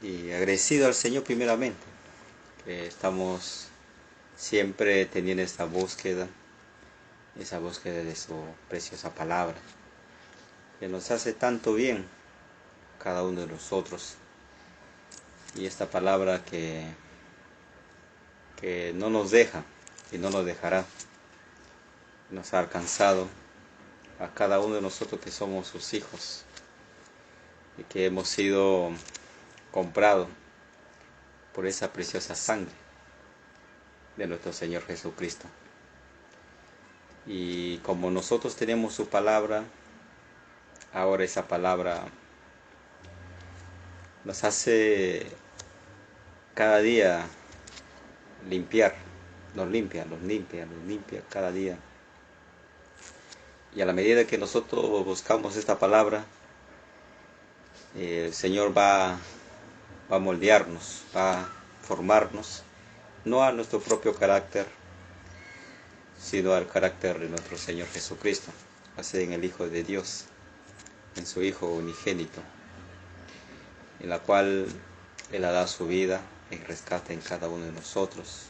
y agradecido al Señor primeramente, que estamos siempre teniendo esa búsqueda de su preciosa palabra, que nos hace tanto bien cada uno de nosotros. Y esta palabra que no nos deja y no nos dejará, nos ha alcanzado a cada uno de nosotros que somos sus hijos y que hemos sido comprados por esa preciosa sangre de nuestro Señor Jesucristo. Y como nosotros tenemos su palabra, ahora esa palabra nos hace cada día limpiar, nos limpia cada día. Y a la medida que nosotros buscamos esta palabra, el Señor va a moldearnos, va a formarnos, no a nuestro propio carácter, sino al carácter de nuestro Señor Jesucristo, así en el Hijo de Dios, en su Hijo unigénito, en la cual Él ha dado su vida en rescate en cada uno de nosotros.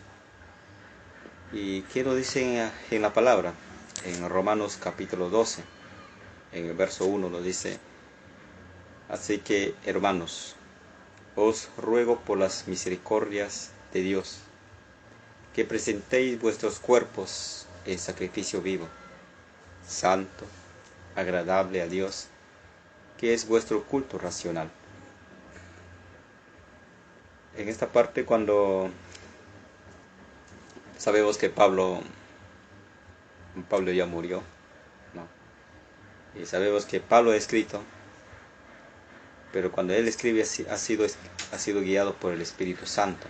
¿Y qué nos dice en la palabra? En Romanos capítulo 12, en el verso 1 nos dice: así que, hermanos, os ruego por las misericordias de Dios, que presentéis vuestros cuerpos en sacrificio vivo, santo, agradable a Dios, que es vuestro culto racional. En esta parte, cuando sabemos que Pablo ya murió, ¿no? Y sabemos que Pablo ha escrito, pero cuando él escribe ha sido guiado por el Espíritu Santo.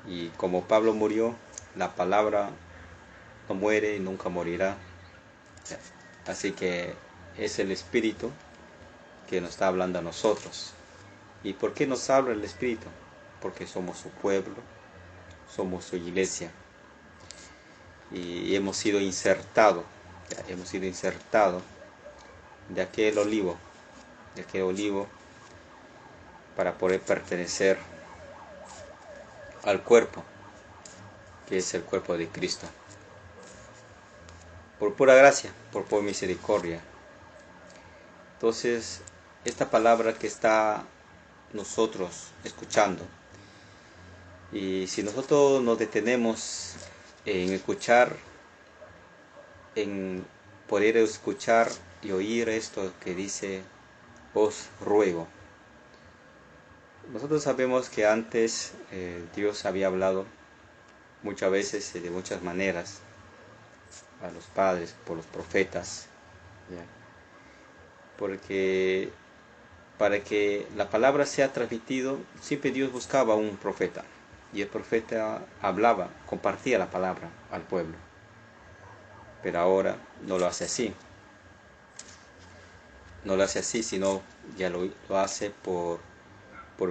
Y como Pablo murió, la palabra no muere y nunca morirá. Así que es el Espíritu que nos está hablando a nosotros. ¿Y por qué nos habla el Espíritu? Porque somos su pueblo, somos su iglesia. Y hemos sido insertados de aquel olivo, para poder pertenecer al cuerpo, que es el cuerpo de Cristo. Por pura gracia, por pura misericordia. Entonces, esta palabra que está nosotros escuchando, y si nosotros nos detenemos en escuchar, en poder escuchar y oír esto que dice: os ruego. Nosotros sabemos que antes Dios había hablado muchas veces y de muchas maneras a los padres, por los profetas, ¿ya? Porque para que la palabra sea transmitido, siempre Dios buscaba un profeta, y el profeta hablaba, compartía la palabra al pueblo. Pero ahora no lo hace así. No lo hace así, sino ya lo hace por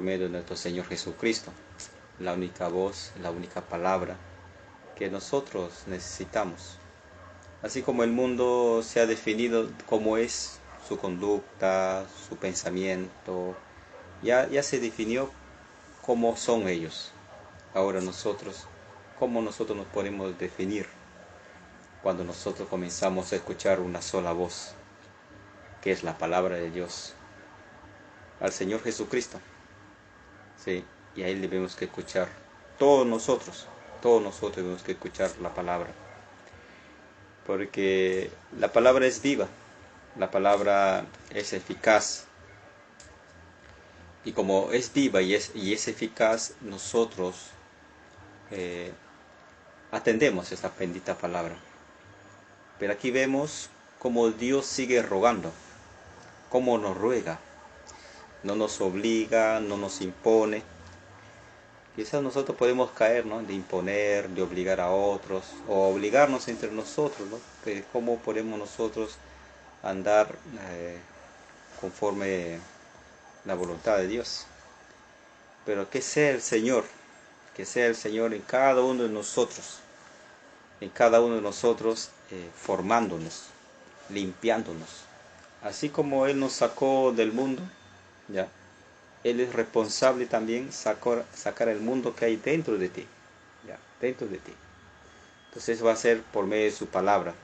medio de nuestro Señor Jesucristo, la única voz, la única palabra que nosotros necesitamos. Así como el mundo se ha definido como es su conducta, su pensamiento, ya se definió cómo son ellos. Ahora nosotros, ¿cómo nosotros nos podemos definir cuando nosotros comenzamos a escuchar una sola voz, que es la palabra de Dios, al Señor Jesucristo? Sí, y a Él debemos que escuchar, todos nosotros debemos que escuchar la palabra, porque la palabra es viva, la palabra es eficaz, y como es viva y es eficaz, nosotros atendemos esta bendita palabra. Pero aquí vemos cómo Dios sigue rogando, cómo nos ruega, no nos obliga, no nos impone. Quizás nosotros podemos caer, ¿no?, de imponer, de obligar a otros, o obligarnos entre nosotros, ¿no? Que cómo podemos nosotros andar conforme la voluntad de Dios. Pero que sea el Señor en cada uno de nosotros, formándonos, limpiándonos. Así como Él nos sacó del mundo, ¿ya?, Él es responsable también sacar el mundo que hay dentro de ti, ya, dentro de ti. Entonces eso va a ser por medio de su palabra.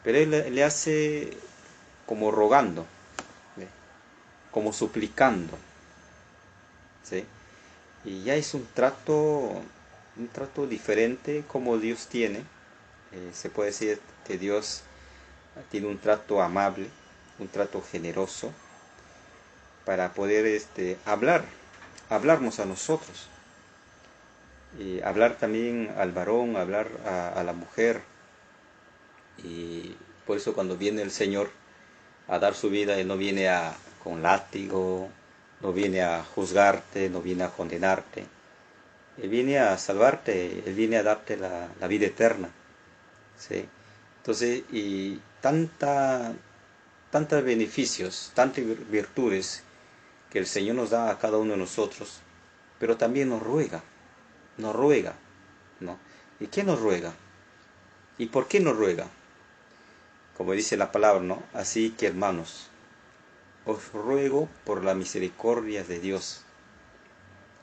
Pero Él le hace como rogando, ¿ve? Como suplicando, ¿sí? Y ya es un trato diferente como Dios tiene. Se puede decir que Dios tiene un trato amable, un trato generoso, para poder hablarnos a nosotros. Y hablar también al varón, hablar a la mujer. Y por eso cuando viene el Señor a dar su vida, Él no viene con látigo, no viene a juzgarte, no viene a condenarte. Él viene a salvarte, Él viene a darte la vida eterna. ¿Sí? Entonces, y tantos beneficios, tantas virtudes que el Señor nos da a cada uno de nosotros, pero también nos ruega, ¿no? ¿Y qué nos ruega? ¿Y por qué nos ruega? Como dice la palabra, ¿no? Así que hermanos, os ruego por la misericordia de Dios,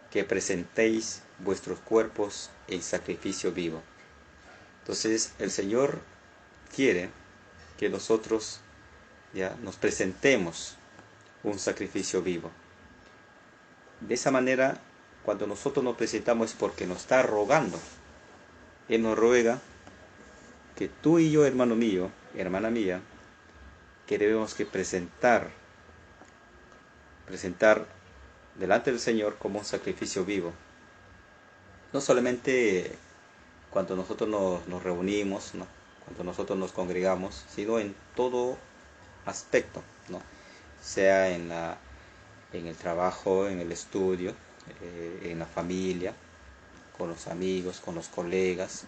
que presentéis vuestros cuerpos en sacrificio vivo. Entonces el Señor quiere que nosotros ya nos presentemos un sacrificio vivo. De esa manera, cuando nosotros nos presentamos es porque nos está rogando. Él nos ruega que tú y yo, hermano mío, hermana mía, que debemos que presentar delante del Señor como un sacrificio vivo. No solamente cuando nosotros nos reunimos, ¿no? Cuando nosotros nos congregamos, sino en todo aspecto, ¿no? Sea en el trabajo, en el estudio, en la familia, con los amigos, con los colegas,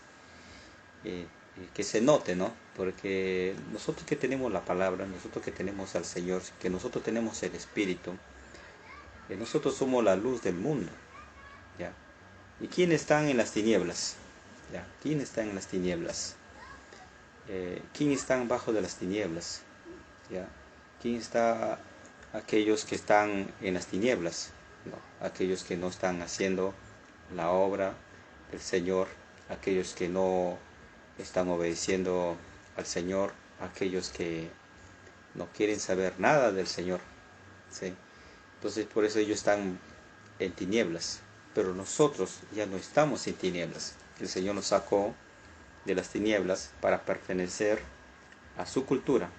que se note, ¿no? Porque nosotros que tenemos la palabra, nosotros que tenemos al Señor, que nosotros tenemos el Espíritu, nosotros somos la luz del mundo, ¿ya? ¿Y quién están en las tinieblas? ¿Ya? ¿Quién está en las tinieblas? ¿Quién están bajo de las tinieblas? ¿Ya? ¿Quién está aquellos que están en las tinieblas? ¿No? Aquellos que no están haciendo la obra del Señor, aquellos que no están obedeciendo al Señor, aquellos que no quieren saber nada del Señor, ¿sí? Entonces por eso ellos están en tinieblas, pero nosotros ya no estamos en tinieblas. El Señor nos sacó de las tinieblas para pertenecer a su cultura,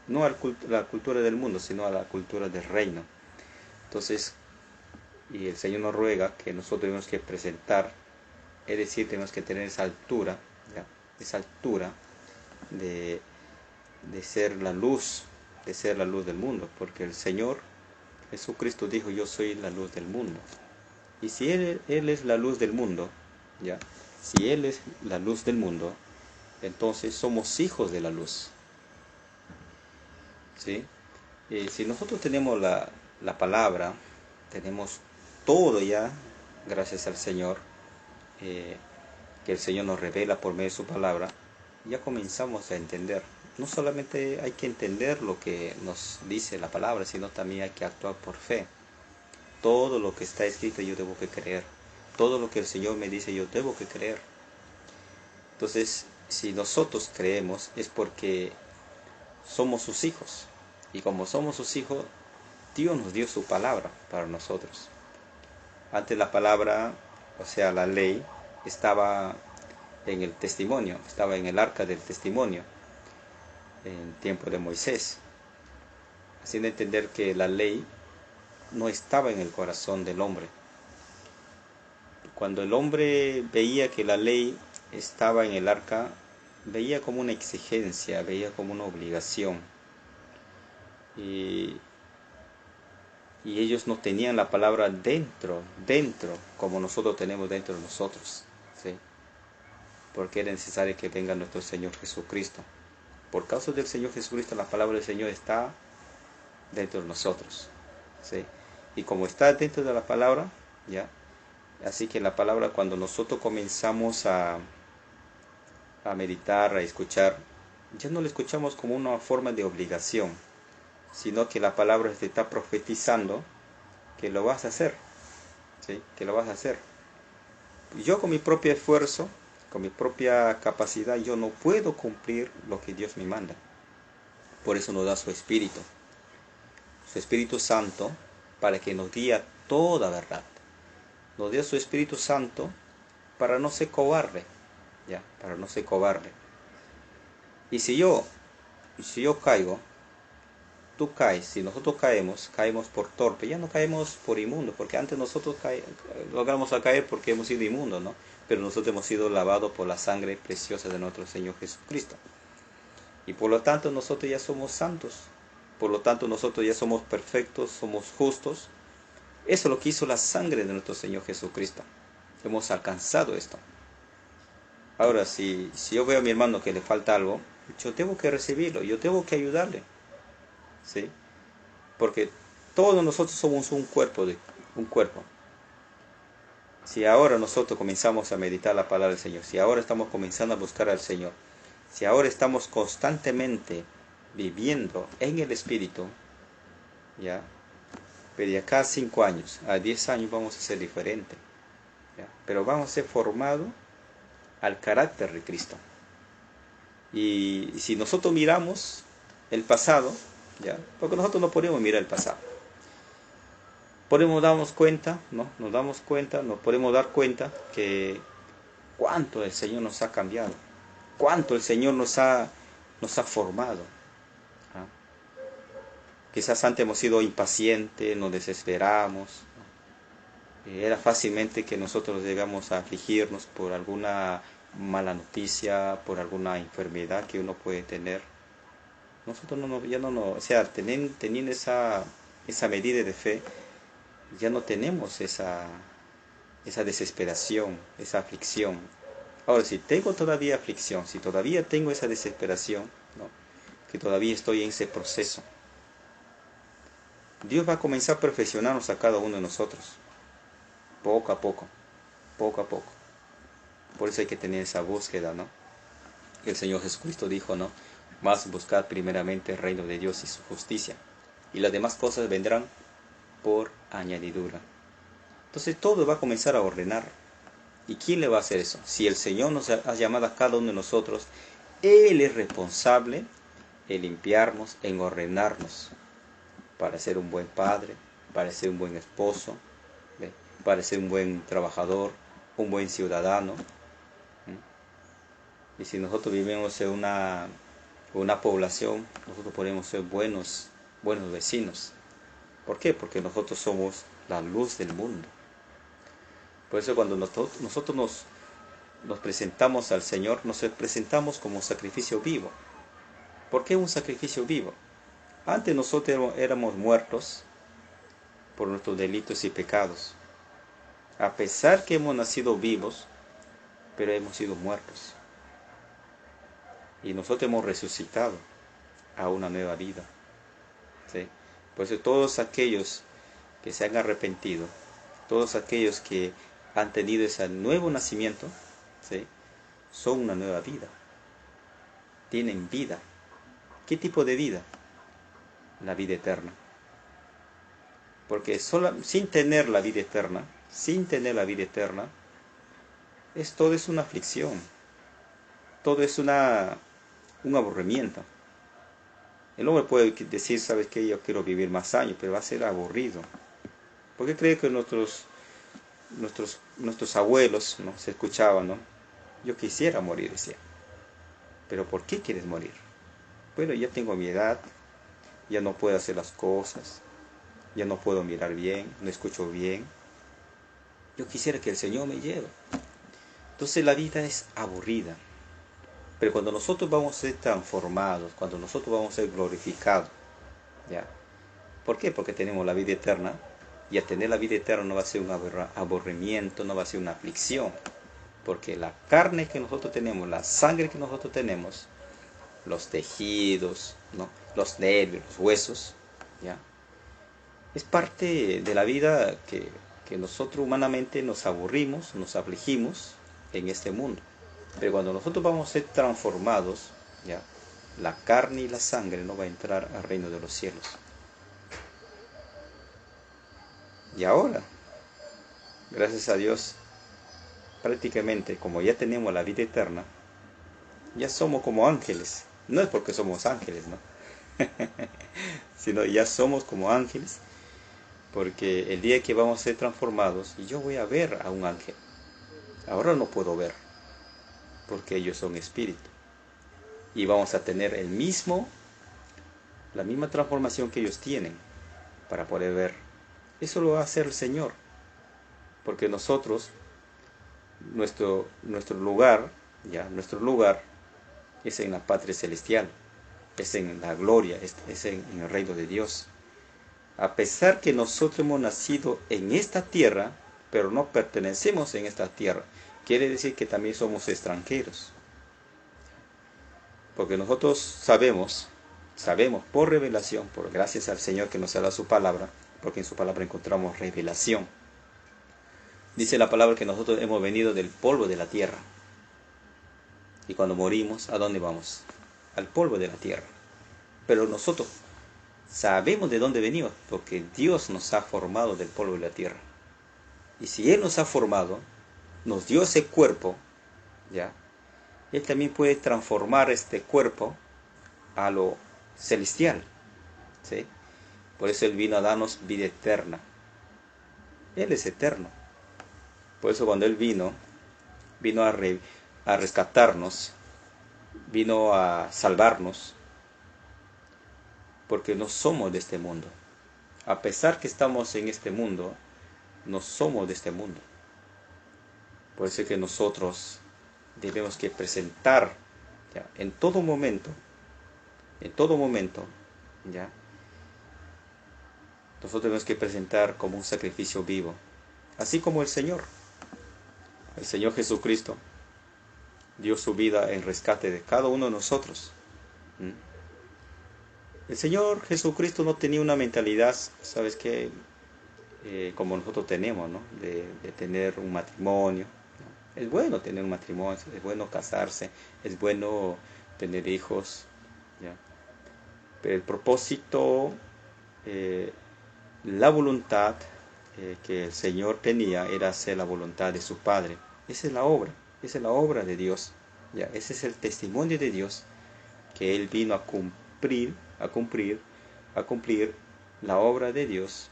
no a la cultura del mundo, sino a la cultura del reino. Entonces, y el Señor nos ruega que nosotros tenemos que presentar, es decir, tenemos que tener esa altura, ¿ya? Esa altura de ser la luz, del mundo, porque el Señor Jesucristo dijo: yo soy la luz del mundo. Y si Él es la luz del mundo, ¿ya? Si Él es la luz del mundo, entonces somos hijos de la luz, ¿sí? Si nosotros tenemos la palabra, tenemos todo ya, gracias al Señor, que el Señor nos revela por medio de su palabra, ya comenzamos a entender. No solamente hay que entender lo que nos dice la palabra, sino también hay que actuar por fe. Todo lo que está escrito yo debo que creer. Todo lo que el Señor me dice yo debo que creer. Entonces, si nosotros creemos es porque somos sus hijos. Y como somos sus hijos, Dios nos dio su palabra para nosotros. Antes la palabra, o sea, la ley, estaba en el testimonio, estaba en el arca del testimonio, en tiempo de Moisés, haciendo entender que la ley no estaba en el corazón del hombre. Cuando el hombre veía que la ley estaba en el arca, veía como una exigencia, veía como una obligación. Y ellos no tenían la palabra dentro, como nosotros tenemos dentro de nosotros, ¿sí? Porque era necesario que venga nuestro Señor Jesucristo. Por causa del Señor Jesucristo, la palabra del Señor está dentro de nosotros, ¿sí? Y como está dentro de la palabra, ¿ya? Así que la palabra, cuando nosotros comenzamos a meditar, a escuchar, ya no la escuchamos como una forma de obligación, sino que la palabra se está profetizando que lo vas a hacer, ¿sí? Que lo vas a hacer. Yo con mi propio esfuerzo, con mi propia capacidad, yo no puedo cumplir lo que Dios me manda. Por eso nos da su Espíritu Santo, para que nos guíe toda verdad. Nos dio su Espíritu Santo para no ser cobarde, ya, para no ser cobarde. Y si yo caigo, tú caes, si nosotros caemos por torpe, ya no caemos por inmundo, porque antes nosotros logramos a caer porque hemos sido inmundos, ¿no? Pero nosotros hemos sido lavados por la sangre preciosa de nuestro Señor Jesucristo. Y por lo tanto nosotros ya somos santos, por lo tanto nosotros ya somos perfectos, somos justos. Eso es lo que hizo la sangre de nuestro Señor Jesucristo. Hemos alcanzado esto. Ahora, si yo veo a mi hermano que le falta algo, yo tengo que recibirlo, yo tengo que ayudarle, ¿sí? Porque todos nosotros somos un cuerpo. Si ahora nosotros comenzamos a meditar la palabra del Señor, si ahora estamos comenzando a buscar al Señor, si ahora estamos constantemente viviendo en el Espíritu, ¿ya? Pero de acá a 5 años, a 10 años vamos a ser diferentes, ¿ya? Pero vamos a ser formados al carácter de Cristo. Y si nosotros miramos el pasado, ¿ya? Porque nosotros no podemos mirar el pasado, podemos darnos cuenta, ¿no? Nos podemos dar cuenta que cuánto el Señor nos ha cambiado, cuánto el Señor nos ha formado. ¿Ah? Quizás antes hemos sido impacientes, nos desesperamos, ¿no? Era fácilmente que nosotros llegamos a afligirnos por alguna mala noticia, por alguna enfermedad que uno puede tener. Nosotros o sea, teniendo esa medida de fe, ya no tenemos esa desesperación, esa aflicción. Ahora, si tengo todavía aflicción, si todavía tengo esa desesperación, ¿no? Que todavía estoy en ese proceso, Dios va a comenzar a perfeccionarnos a cada uno de nosotros, poco a poco, poco a poco. Por eso hay que tener esa búsqueda, ¿no? El Señor Jesucristo dijo, ¿no? Más buscad primeramente el reino de Dios y su justicia, y las demás cosas vendrán por añadidura. Entonces todo va a comenzar a ordenar. ¿Y quién le va a hacer eso? Si el Señor nos ha llamado a cada uno de nosotros, Él es responsable en limpiarnos, en ordenarnos, para ser un buen padre, para ser un buen esposo, ¿ve? Para ser un buen trabajador, un buen ciudadano. Y si nosotros vivimos en una población, nosotros podemos ser buenos vecinos. ¿Por qué? Porque nosotros somos la luz del mundo. Por eso cuando nosotros nos presentamos al Señor, nos presentamos como un sacrificio vivo. ¿Por qué un sacrificio vivo? Antes nosotros éramos muertos por nuestros delitos y pecados. A pesar que hemos nacido vivos, pero hemos sido muertos. Y nosotros hemos resucitado a una nueva vida, ¿sí? Por eso todos aquellos que se han arrepentido, todos aquellos que han tenido ese nuevo nacimiento, ¿sí? Son una nueva vida. Tienen vida. ¿Qué tipo de vida? La vida eterna. Porque sin tener la vida eterna, todo es una aflicción. Todo es un aburrimiento. El hombre puede decir, ¿sabes qué? Yo quiero vivir más años, pero va a ser aburrido. ¿Por qué cree que nuestros abuelos, ¿no? Se escuchaban, ¿no? Yo quisiera morir, decía. ¿Pero por qué quieres morir? Bueno, ya tengo mi edad, ya no puedo hacer las cosas, ya no puedo mirar bien, no escucho bien. Yo quisiera que el Señor me lleve. Entonces la vida es aburrida. Pero cuando nosotros vamos a ser transformados, cuando nosotros vamos a ser glorificados, ¿ya? ¿Por qué? Porque tenemos la vida eterna. Y al tener la vida eterna no va a ser un aburrimiento, no va a ser una aflicción. Porque la carne que nosotros tenemos, la sangre que nosotros tenemos, los tejidos, ¿no? Los nervios, los huesos, ¿ya? Es parte de la vida que nosotros humanamente nos aburrimos, nos afligimos en este mundo. Pero cuando nosotros vamos a ser transformados, ¿ya? La carne y la sangre no va a entrar al reino de los cielos. Y ahora, gracias a Dios, prácticamente como ya tenemos la vida eterna, ya somos como ángeles. No es porque somos ángeles, ¿no? Sino ya somos como ángeles, porque el día que vamos a ser transformados, y yo voy a ver a un ángel. Ahora no puedo ver, porque ellos son espíritu. Y vamos a tener la misma transformación que ellos tienen para poder ver. Eso lo va a hacer el Señor, porque nosotros, nuestro lugar, nuestro lugar es en la patria celestial, es en la gloria, es en el reino de Dios. A pesar que nosotros hemos nacido en esta tierra, pero no pertenecemos en esta tierra, quiere decir que también somos extranjeros. Porque nosotros sabemos por revelación, por gracias al Señor que nos ha dado su palabra, porque en su palabra encontramos revelación. Dice la palabra que nosotros hemos venido del polvo de la tierra. Y cuando morimos, ¿a dónde vamos? Al polvo de la tierra. Pero nosotros sabemos de dónde venimos, porque Dios nos ha formado del polvo de la tierra. Y si Él nos ha formado, nos dio ese cuerpo, ¿ya? Él también puede transformar este cuerpo a lo celestial, ¿sí? Por eso Él vino a darnos vida eterna. Él es eterno. Por eso cuando Él vino a rescatarnos, vino a salvarnos, porque no somos de este mundo. A pesar que estamos en este mundo, no somos de este mundo. Por eso es que nosotros debemos que presentar, ¿ya? En todo momento, ¿ya? Nosotros tenemos que presentar como un sacrificio vivo, así como el Señor Jesucristo dio su vida en rescate de cada uno de nosotros. El Señor Jesucristo no tenía una mentalidad, ¿sabes qué? Como nosotros tenemos, ¿no? De tener un matrimonio, ¿no? Es bueno tener un matrimonio, es bueno casarse, es bueno tener hijos, ¿ya? Pero el propósito, la voluntad que el Señor tenía era hacer la voluntad de su Padre. Esa es la obra de Dios, ¿ya? Ese es el testimonio de Dios, que Él vino a cumplir la obra de Dios,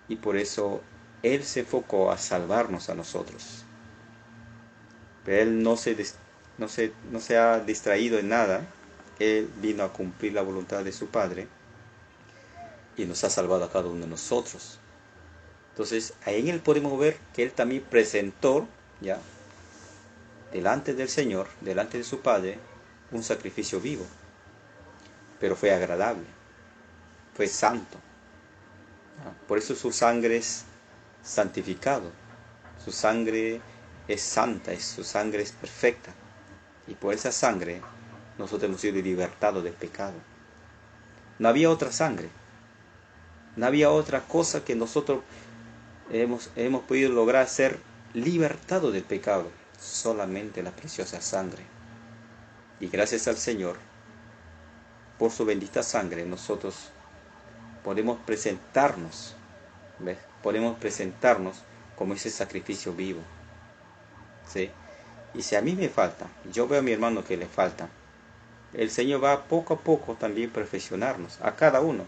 y por eso Él se enfocó a salvarnos a nosotros. Pero Él no se ha distraído en nada. Él vino a cumplir la voluntad de su Padre y nos ha salvado a cada uno de nosotros. Entonces, ahí en Él podemos ver que Él también presentó, ¿ya?, delante del Señor, delante de su Padre, un sacrificio vivo. Pero fue agradable, fue santo. Por eso su sangre es santificado, su sangre es santa, su sangre es perfecta. Y por esa sangre nosotros hemos sido libertados del pecado. No había otra sangre, no había otra cosa que nosotros hemos podido lograr ser libertados del pecado, solamente la preciosa sangre. Y gracias al Señor, por su bendita sangre, nosotros podemos presentarnos, ¿ves? Podemos presentarnos como ese sacrificio vivo, ¿sí? Y si a mí me falta, yo veo a mi hermano que le falta, el Señor va poco a poco también perfeccionarnos, a cada uno,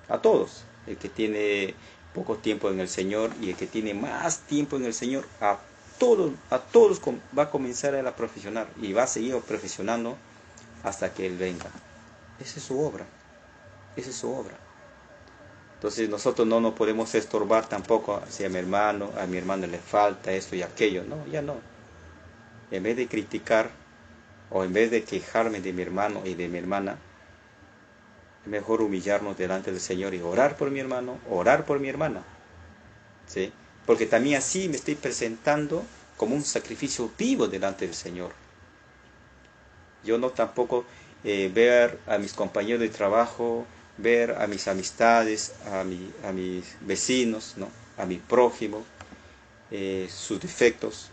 a todos, el que tiene poco tiempo en el Señor y el que tiene más tiempo en el Señor, a todos va a comenzar a perfeccionar y va a seguir perfeccionando hasta que Él venga. Esa es su obra, esa es su obra. Entonces nosotros no nos podemos estorbar tampoco si a mi hermano le falta esto y aquello. No, ya no. En vez de criticar o en vez de quejarme de mi hermano y de mi hermana, es mejor humillarnos delante del Señor y orar por mi hermano, orar por mi hermana, ¿sí? Porque también así me estoy presentando como un sacrificio vivo delante del Señor. Yo no tampoco ver a mis compañeros de trabajo, ver a mis amistades, a mis vecinos, ¿no?, a mi prójimo, sus defectos.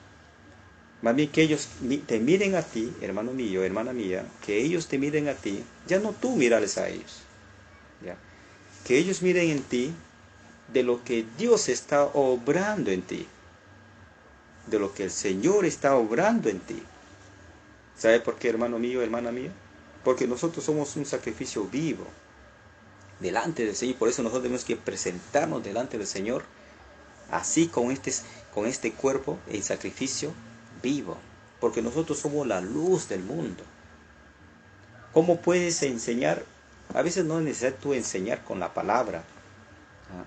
Más bien que ellos te miren a ti, hermano mío, hermana mía, que ellos te miren a ti, ya no tú mirarles a ellos, ¿ya? Que ellos miren en ti de lo que Dios está obrando en ti, de lo que el Señor está obrando en ti. ¿Sabe por qué, hermano mío, hermana mía? Porque nosotros somos un sacrificio vivo delante del Señor. Por eso nosotros tenemos que presentarnos delante del Señor, así con este cuerpo en sacrificio vivo. Porque nosotros somos la luz del mundo. ¿Cómo puedes enseñar? A veces no es necesario tú enseñar con la palabra, ¿ah?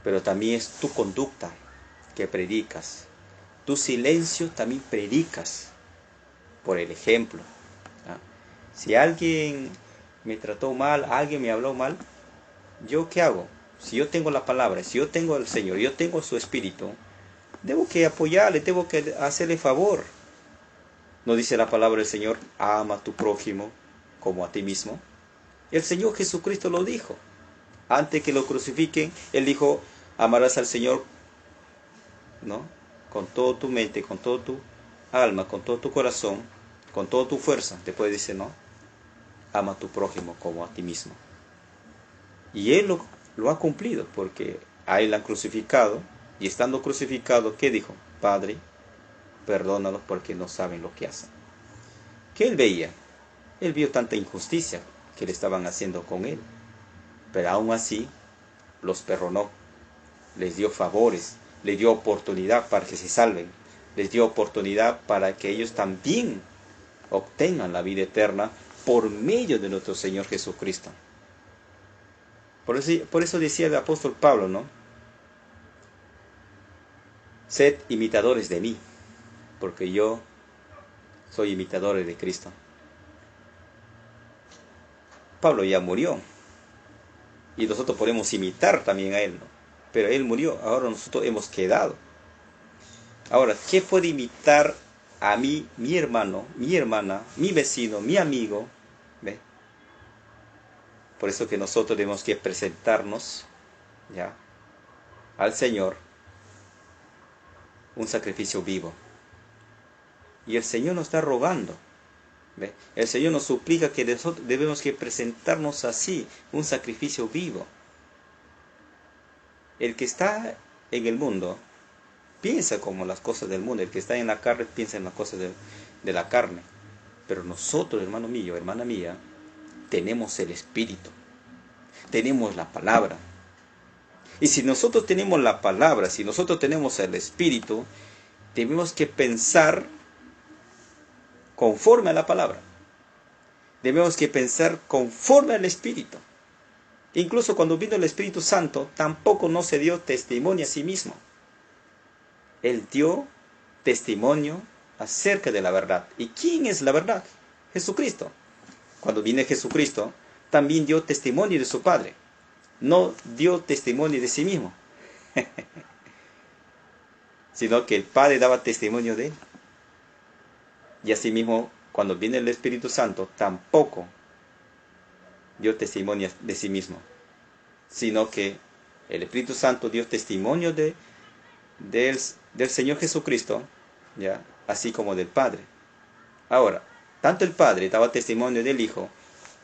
Pero también es tu conducta que predicas. Tu silencio también predicas por el ejemplo, ¿ah? Si alguien me trató mal, alguien me habló mal, ¿yo qué hago? Si yo tengo la palabra, si yo tengo al Señor, yo tengo su Espíritu, debo que apoyarle, debo que hacerle favor. ¿No dice la palabra del Señor, ama a tu prójimo como a ti mismo? El Señor Jesucristo lo dijo. Antes que lo crucifiquen, Él dijo, amarás al Señor, ¿no? Con toda tu mente, con toda tu alma, con todo tu corazón, con toda tu fuerza. Después dice, no, ama a tu prójimo como a ti mismo. Y Él lo ha cumplido, porque a Él han crucificado, y estando crucificado, ¿qué dijo? Padre, perdónalos porque no saben lo que hacen. ¿Qué Él veía? Él vio tanta injusticia que le estaban haciendo con Él, pero aún así los perdonó, les dio favores, les dio oportunidad para que se salven, les dio oportunidad para que ellos también obtengan la vida eterna por medio de nuestro Señor Jesucristo. Por eso decía el apóstol Pablo, ¿no? Sed imitadores de mí, porque yo soy imitador de Cristo. Pablo ya murió, y nosotros podemos imitar también a Él, ¿no? Pero Él murió, ahora nosotros hemos quedado. Ahora, ¿qué puede imitar a mí, mi hermano, mi hermana, mi vecino, mi amigo? ¿Ve? Por eso que nosotros tenemos que presentarnos, ¿ya?, al Señor, un sacrificio vivo. Y el Señor nos está rogando, ¿ve? El Señor nos suplica que nosotros debemos que presentarnos así, un sacrificio vivo. El que está en el mundo piensa como las cosas del mundo. El que está en la carne piensa en las cosas de la carne. Pero nosotros, hermano mío, hermana mía, tenemos el Espíritu, tenemos la palabra. Y si nosotros tenemos la palabra, si nosotros tenemos el Espíritu, tenemos que pensar conforme a la palabra. Debemos que pensar conforme al Espíritu. Incluso cuando vino el Espíritu Santo, tampoco no se dio testimonio a sí mismo. Él dio testimonio acerca de la verdad. ¿Y quién es la verdad? Jesucristo. Cuando vino Jesucristo, también dio testimonio de su Padre. No dio testimonio de sí mismo, sino que el Padre daba testimonio de Él. Y asimismo, cuando viene el Espíritu Santo, tampoco dio testimonio de sí mismo, sino que el Espíritu Santo dio testimonio del Señor Jesucristo, ¿ya?, así como del Padre. Ahora, tanto el Padre daba testimonio del Hijo,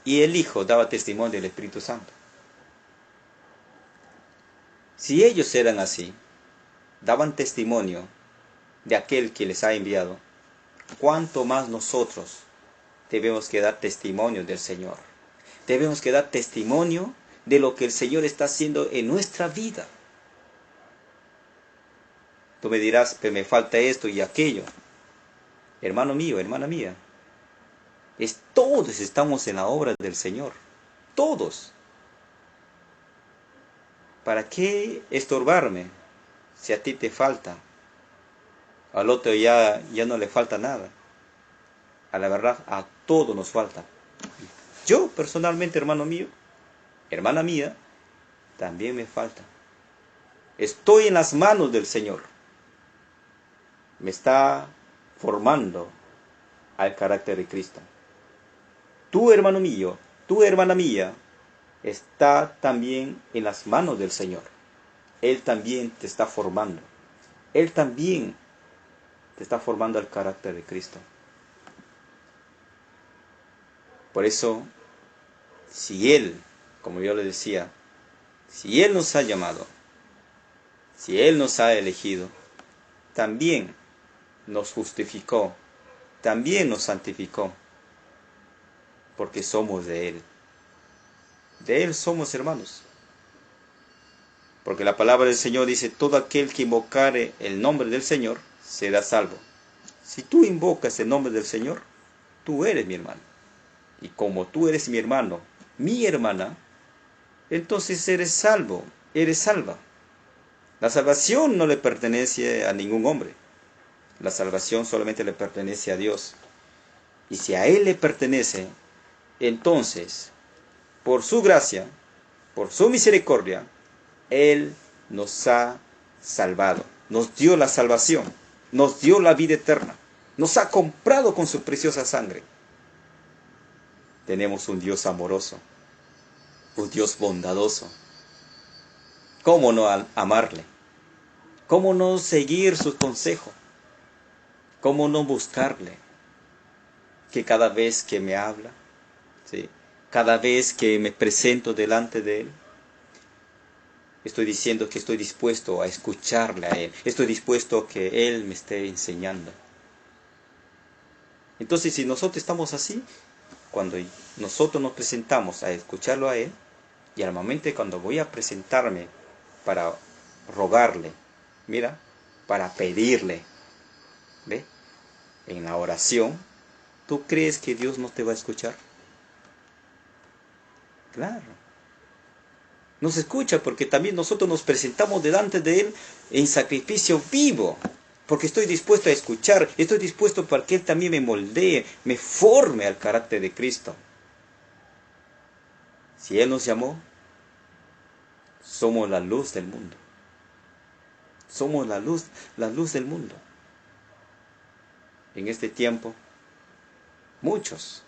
y el Hijo daba testimonio del Espíritu Santo. Si ellos eran así, daban testimonio de aquel que les ha enviado, ¿cuánto más nosotros debemos que dar testimonio del Señor? Debemos que dar testimonio de lo que el Señor está haciendo en nuestra vida. Tú me dirás, pero me falta esto y aquello. Hermano mío, hermana mía, todos estamos en la obra del Señor. Todos. ¿Para qué estorbarme si a ti te falta? Al otro ya no le falta nada. A la verdad, a todos nos falta. Yo personalmente, hermano mío, hermana mía, también me falta. Estoy en las manos del Señor. Me está formando al carácter de Cristo. Tú, hermano mío, tú, hermana mía, está también en las manos del Señor. Él también te está formando. Él también te está formando al carácter de Cristo. Por eso, si Él, como yo le decía, Si Él nos ha llamado, si Él nos ha elegido, también nos justificó, también nos santificó, porque somos de Él. De Él somos hermanos. Porque la palabra del Señor dice, todo aquel que invocare el nombre del Señor será salvo. Si tú invocas el nombre del Señor, tú eres mi hermano. Y como tú eres mi hermano, mi hermana, entonces eres salvo, eres salva. La salvación no le pertenece a ningún hombre. La salvación solamente le pertenece a Dios. Y si a Él le pertenece, entonces, por su gracia, por su misericordia, Él nos ha salvado. Nos dio la salvación. Nos dio la vida eterna. Nos ha comprado con su preciosa sangre. Tenemos un Dios amoroso. Un Dios bondadoso. ¿Cómo no amarle? ¿Cómo no seguir sus consejos? ¿Cómo no buscarle? Que cada vez que me habla, ¿sí? Cada vez que me presento delante de Él, estoy diciendo que estoy dispuesto a escucharle a Él. Estoy dispuesto a que Él me esté enseñando. Entonces, si nosotros estamos así, cuando nosotros nos presentamos a escucharlo a Él, y al momento cuando voy a presentarme para rogarle, mira, para pedirle, ¿ve? En la oración, ¿tú crees que Dios no te va a escuchar? Claro. Nos escucha porque también nosotros nos presentamos delante de Él en sacrificio vivo. Porque estoy dispuesto a escuchar, estoy dispuesto para que Él también me moldee, me forme al carácter de Cristo. Si Él nos llamó, somos la luz del mundo. Somos la luz del mundo. En este tiempo, muchos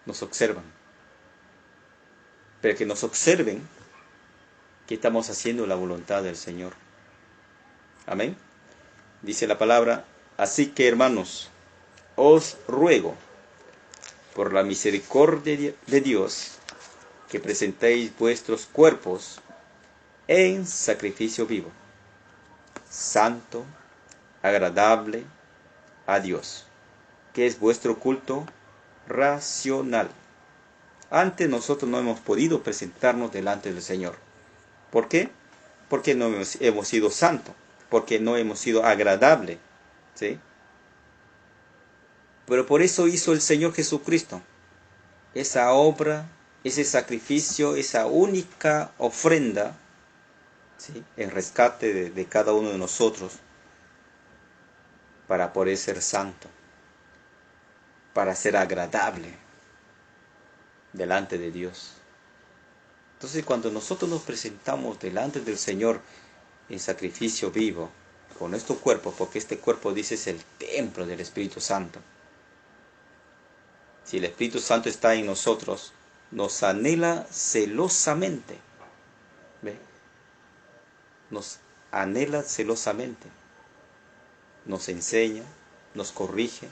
nos observan. Pero que nos observen que estamos haciendo la voluntad del Señor. Amén. Dice la palabra, así que hermanos, os ruego, por la misericordia de Dios, que presentéis vuestros cuerpos en sacrificio vivo, santo, agradable a Dios, que es vuestro culto racional. Antes nosotros no hemos podido presentarnos delante del Señor. ¿Por qué? Porque no hemos sido santos, porque no hemos sido agradables, ¿sí? Pero por eso hizo el Señor Jesucristo esa obra, ese sacrificio, esa única ofrenda, ¿sí? En rescate de cada uno de nosotros, para poder ser santo, para ser agradable delante de Dios. Entonces, cuando nosotros nos presentamos delante del Señor en sacrificio vivo, con nuestro cuerpo, porque este cuerpo, dice, es el templo del Espíritu Santo. Si el Espíritu Santo está en nosotros, nos anhela celosamente. ¿Ve? Nos anhela celosamente. Nos enseña, nos corrige,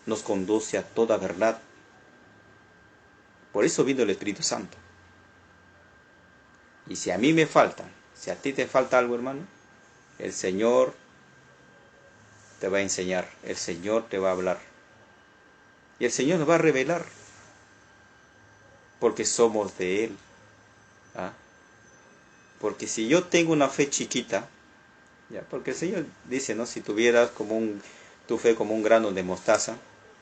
nos conduce a toda verdad. Por eso vino el Espíritu Santo. Y si a mí me falta, si a ti te falta algo, hermano, el Señor te va a enseñar, el Señor te va a hablar. Y el Señor nos va a revelar, porque somos de Él. ¿Ah? Porque si yo tengo una fe chiquita, ya, porque el Señor dice, ¿no? Si tuvieras tu fe como un grano de mostaza,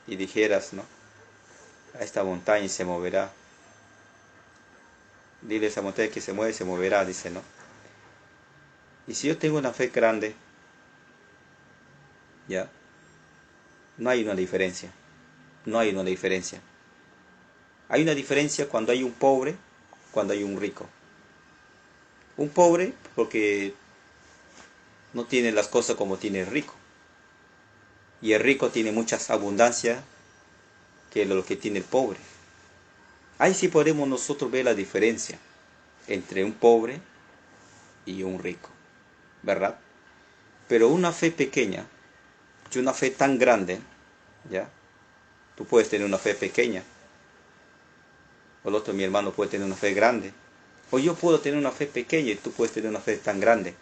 y dijeras, ¿no? A esta montaña se moverá. Dile a esa montaña que se mueve, se moverá, dice, ¿no? Y si yo tengo una fe grande, ya, no hay una diferencia. No hay una diferencia. Hay una diferencia cuando hay un pobre, cuando hay un rico. Un pobre porque no tiene las cosas como tiene el rico. Y el rico tiene muchas abundancias que lo que tiene el pobre. Ahí sí podemos nosotros ver la diferencia entre un pobre y un rico, ¿verdad? Pero una fe pequeña y una fe tan grande, ¿ya? Tú puedes tener una fe pequeña, o el otro, mi hermano, puede tener una fe grande. O yo puedo tener una fe pequeña y tú puedes tener una fe tan grande.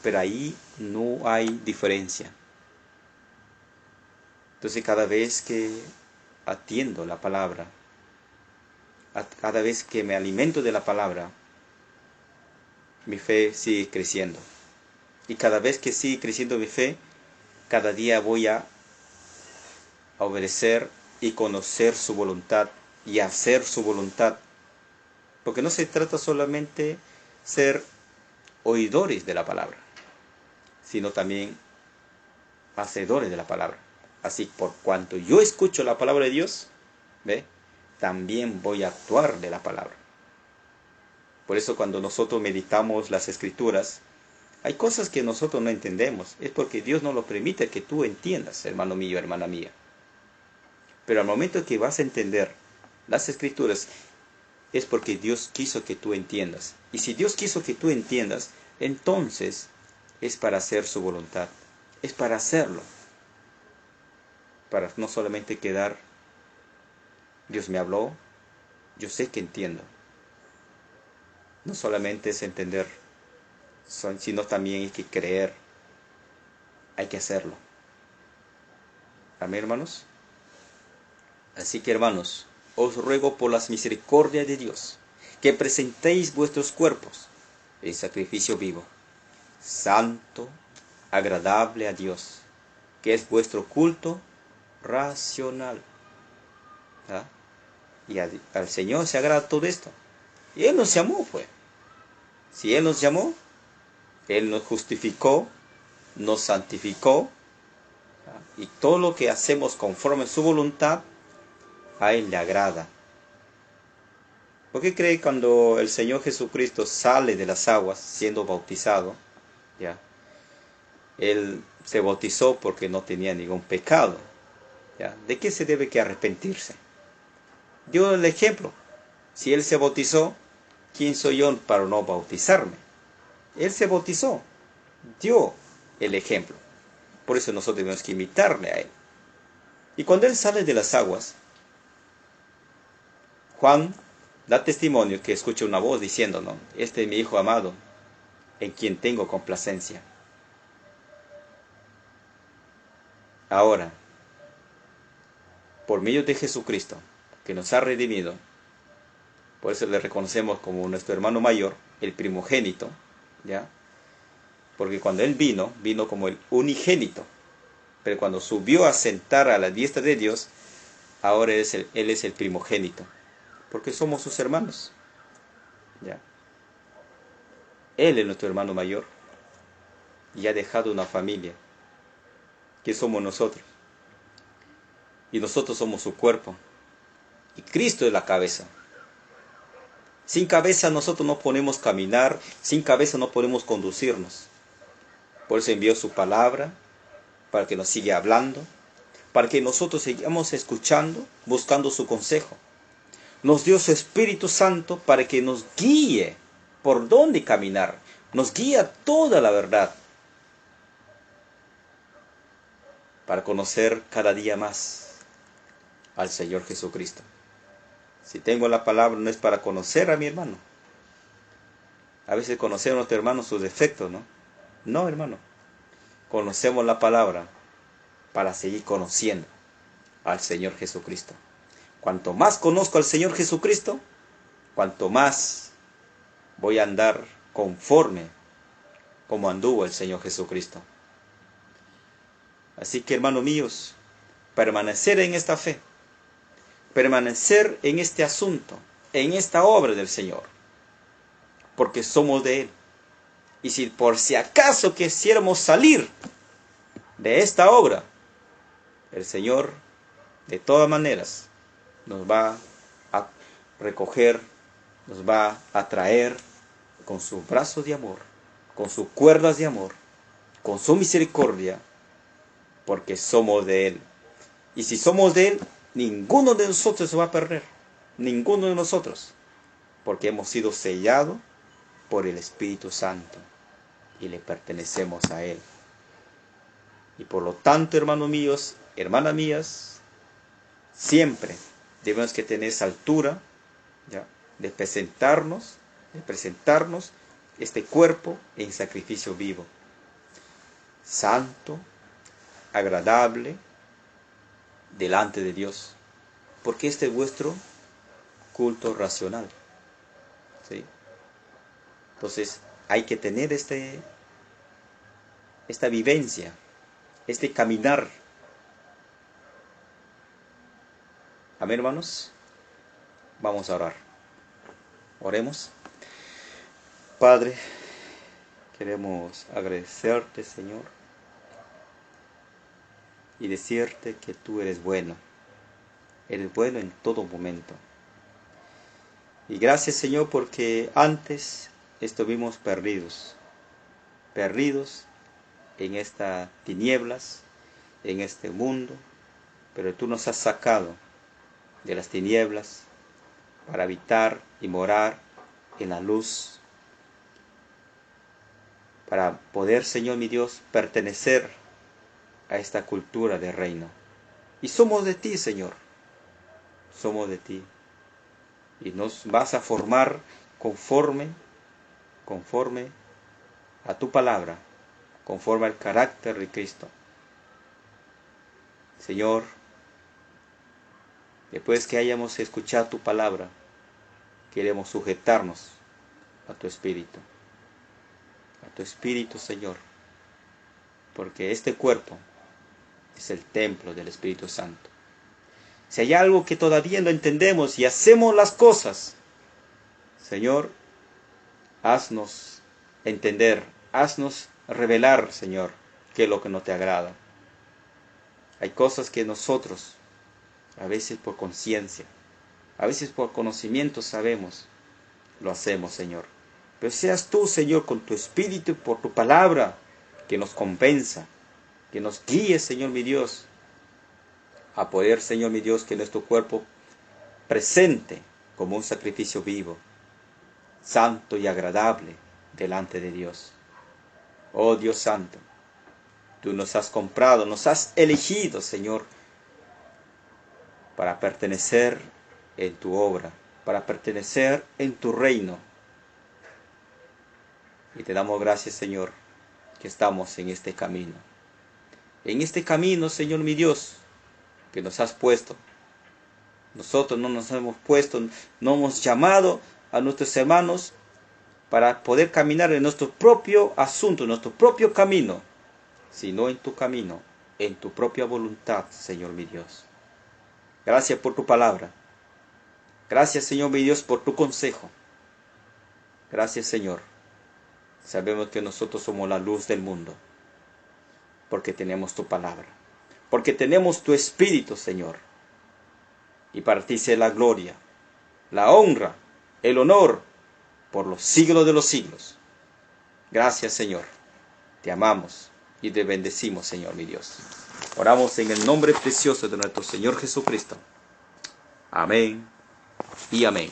Pero ahí no hay diferencia. Entonces cada vez que atiendo la palabra, cada vez que me alimento de la palabra, mi fe sigue creciendo. Y cada vez que sigue creciendo mi fe, cada día voy a obedecer y conocer su voluntad y hacer su voluntad. Porque no se trata solamente ser oidores de la palabra, sino también hacedores de la palabra. Así, por cuanto yo escucho la palabra de Dios, ¿ve? También voy a actuar de la palabra. Por eso cuando nosotros meditamos las Escrituras, hay cosas que nosotros no entendemos. Es porque Dios no lo permite que tú entiendas, hermano mío, hermana mía. Pero al momento que vas a entender las Escrituras, es porque Dios quiso que tú entiendas. Y si Dios quiso que tú entiendas, entonces es para hacer su voluntad. Es para hacerlo. Para no solamente quedar, Dios me habló, yo sé que entiendo. No solamente es entender, sino también hay que creer. Hay que hacerlo. Amén, hermanos. Así que, hermanos, os ruego por las misericordias de Dios, que presentéis vuestros cuerpos en sacrificio vivo, santo, agradable a Dios, que es vuestro culto racional. ¿Ah? Y al Señor se agrada todo esto. Y Él nos llamó, pues. Si Él nos llamó, Él nos justificó, nos santificó, ¿ah? Y todo lo que hacemos conforme a su voluntad, a Él le agrada. ¿Por qué cree cuando el Señor Jesucristo sale de las aguas siendo bautizado? ¿Ya? Él se bautizó porque no tenía ningún pecado. ¿Ya? ¿De qué se debe que arrepentirse? Dio el ejemplo. Si Él se bautizó, ¿quién soy yo para no bautizarme? Él se bautizó, dio el ejemplo. Por eso nosotros tenemos que imitarle a Él. Y cuando Él sale de las aguas, Juan da testimonio que escucha una voz diciéndonos, este es mi Hijo amado, en quien tengo complacencia. Ahora, por medio de Jesucristo, que nos ha redimido, por eso le reconocemos como nuestro hermano mayor, el primogénito, ¿ya? Porque cuando Él vino como el unigénito, pero cuando subió a sentar a la diestra de Dios, ahora Él es el primogénito, porque somos sus hermanos, ¿ya? Él es nuestro hermano mayor y ha dejado una familia, que somos nosotros, y nosotros somos su cuerpo, y Cristo es la cabeza. Sin cabeza nosotros no podemos caminar, sin cabeza no podemos conducirnos. Por eso envió su palabra, para que nos siga hablando, para que nosotros sigamos escuchando, buscando su consejo. Nos dio su Espíritu Santo para que nos guíe por dónde caminar, nos guía toda la verdad, para conocer cada día más al Señor Jesucristo. Si tengo la palabra no es para conocer a mi hermano. A veces conocemos a nuestro hermano sus defectos, ¿no? No, hermano. Conocemos la palabra para seguir conociendo al Señor Jesucristo. Cuanto más conozco al Señor Jesucristo, cuanto más voy a andar conforme como anduvo el Señor Jesucristo. Así que, hermanos míos, permanecer en esta fe, permanecer en este asunto, en esta obra del Señor, porque somos de Él. Y si por si acaso quisiéramos salir de esta obra, el Señor de todas maneras nos va a recoger, nos va a traer con sus brazos de amor, con sus cuerdas de amor, con su misericordia, porque somos de Él. Y si somos de Él, ninguno de nosotros se va a perder, ninguno de nosotros, porque hemos sido sellados por el Espíritu Santo y le pertenecemos a Él. Y por lo tanto, hermanos míos, hermanas mías, siempre debemos que tener esa altura, ¿ya?, de presentarnos de presentarnos este cuerpo en sacrificio vivo, santo, agradable, delante de Dios, porque este es vuestro culto racional, ¿sí? Entonces hay que tener esta vivencia, este caminar. Amén, hermanos. Vamos a orar. Oremos. Padre, queremos agradecerte, Señor, y decirte que tú eres bueno en todo momento. Y gracias, Señor, porque antes estuvimos perdidos en estas tinieblas, en este mundo, pero tú nos has sacado de las tinieblas para habitar y morar en la luz, para poder, Señor mi Dios, pertenecer a esta cultura de reino. Y somos de ti, Señor, somos de ti. Y nos vas a formar conforme a tu palabra, conforme al carácter de Cristo. Señor, después que hayamos escuchado tu palabra, queremos sujetarnos a tu Espíritu, Señor, porque este cuerpo es el templo del Espíritu Santo. Si hay algo que todavía no entendemos y hacemos las cosas, Señor, haznos entender, haznos revelar, Señor, qué es lo que no te agrada. Hay cosas que nosotros, a veces por conciencia, a veces por conocimiento sabemos, lo hacemos, Señor. Pero seas tú, Señor, con tu Espíritu y por tu palabra, que nos convenza, que nos guíe, Señor mi Dios, a poder, Señor mi Dios, que nuestro cuerpo presente como un sacrificio vivo, santo y agradable delante de Dios. Oh Dios Santo, tú nos has comprado, nos has elegido, Señor, para pertenecer en tu obra, para pertenecer en tu reino. Y te damos gracias, Señor, que estamos en este camino. En este camino, Señor mi Dios, que nos has puesto. Nosotros no nos hemos puesto, no hemos llamado a nuestros hermanos para poder caminar en nuestro propio asunto, en nuestro propio camino, sino en tu camino, en tu propia voluntad, Señor mi Dios. Gracias por tu palabra. Gracias, Señor mi Dios, por tu consejo. Gracias, Señor. Sabemos que nosotros somos la luz del mundo, porque tenemos tu palabra, porque tenemos tu Espíritu, Señor. Y para ti sea la gloria, la honra, el honor, por los siglos de los siglos. Gracias, Señor. Te amamos y te bendecimos, Señor mi Dios. Oramos en el nombre precioso de nuestro Señor Jesucristo. Amén y amén.